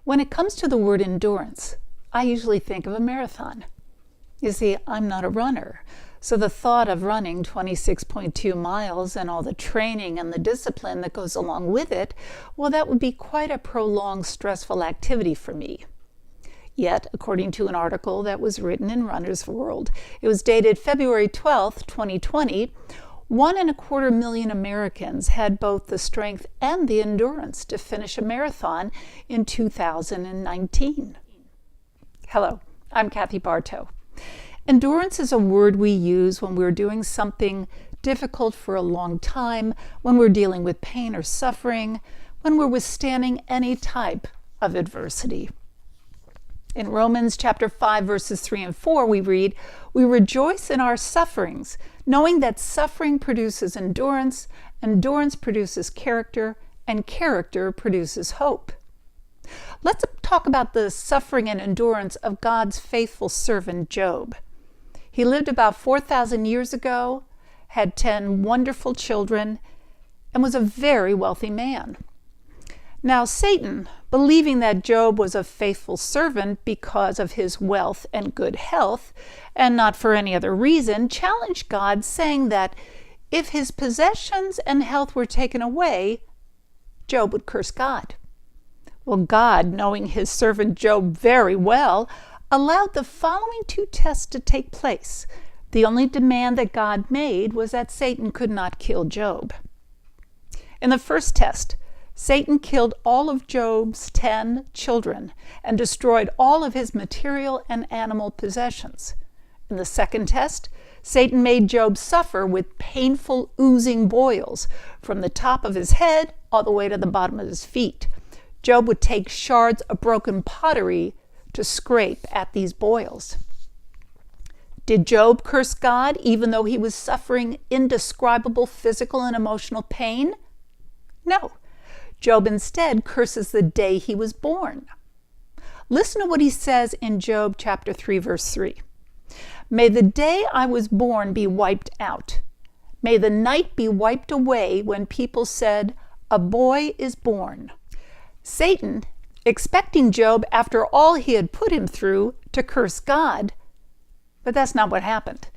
When it comes to the word endurance, I usually think of a marathon. You see, I'm not a runner, so the thought of running 26.2 miles and all the training and the discipline that goes along with it, well, that would be quite a prolonged, stressful activity for me. Yet, according to an article that was written in Runner's World, it was dated February 12, 2020, 1.25 million Americans had both the strength and the endurance to finish a marathon in 2019. Hello, I'm Kathy Bartow. Endurance is a word we use when we're doing something difficult for a long time, when we're dealing with pain or suffering, when we're withstanding any type of adversity. In Romans chapter 5, verses 3 and 4, we read, "We rejoice in our sufferings, knowing that suffering produces endurance, endurance produces character, and character produces hope." Let's talk about the suffering and endurance of God's faithful servant Job. He lived about 4,000 years ago, had 10 wonderful children, and was a very wealthy man. Now Satan, believing that Job was a faithful servant because of his wealth and good health, and not for any other reason, challenged God, saying that if his possessions and health were taken away, Job would curse God. Well, God, knowing his servant Job very well, allowed the following 2 tests to take place. The only demand that God made was that Satan could not kill Job. In the first test, Satan killed all of Job's 10 children and destroyed all of his material and animal possessions. In the second test, Satan made Job suffer with painful oozing boils from the top of his head all the way to the bottom of his feet. Job would take shards of broken pottery to scrape at these boils. Did Job curse God even though he was suffering indescribable physical and emotional pain? No. Job instead curses the day he was born. Listen to what he says in Job chapter 3, verse 3. "May the day I was born be wiped out. May the night be wiped away when people said, 'A boy is born.'" Satan, expecting Job, after all he had put him through, to curse God, but that's not what happened.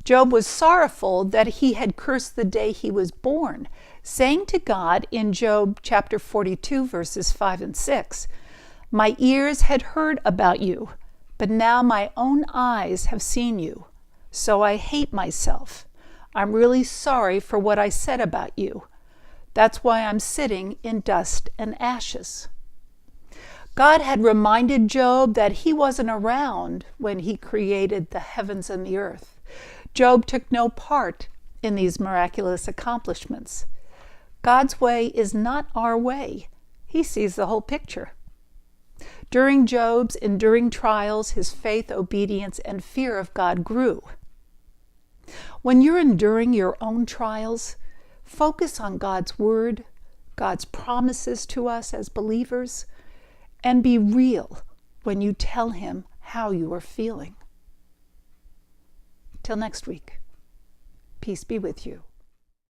Job was sorrowful that he had cursed the day he was born, saying to God in Job chapter 42, verses 5 and 6, "My ears had heard about you, but now my own eyes have seen you. So I hate myself. I'm really sorry for what I said about you. That's why I'm sitting in dust and ashes." God had reminded Job that he wasn't around when he created the heavens and the earth. Job took no part in these miraculous accomplishments. God's way is not our way. He sees the whole picture. During Job's enduring trials, his faith, obedience, and fear of God grew. When you're enduring your own trials, focus on God's word, God's promises to us as believers, and be real when you tell him how you are feeling. Till next week, peace be with you.